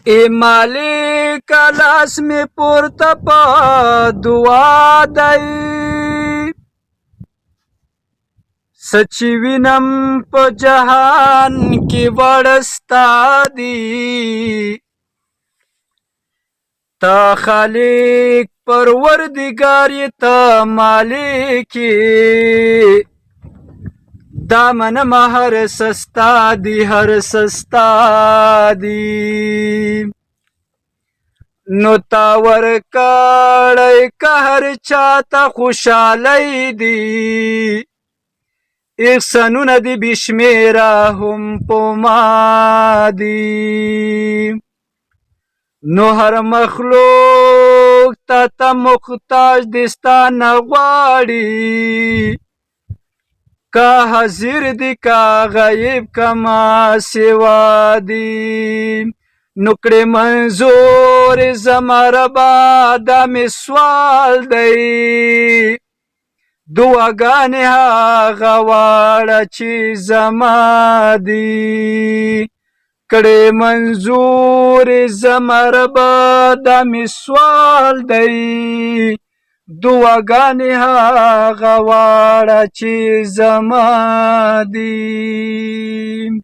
ए मालिक لاس می پورته په دعا دی سچې وینم په جهان کې وړستا دي تا خالق پروردگار یې ته مالک یې دا منم هر سستا دی هر سستا دی نو تا ورکړی که هر چاته خوشحالی دی احسانونه دی بشمیره هم په ما دی نو هر مخلوق تا ته محتاج دی ستا نه غواړي که حاضر دی که غیب کما سوا دی نو کړې منظور زما ربا دا مې سوال دی دعاګانې هغه واړه چې زما دي کړې منظور زما ربا دا مې سوال دی دعاګانې هغه واړه چې زما دي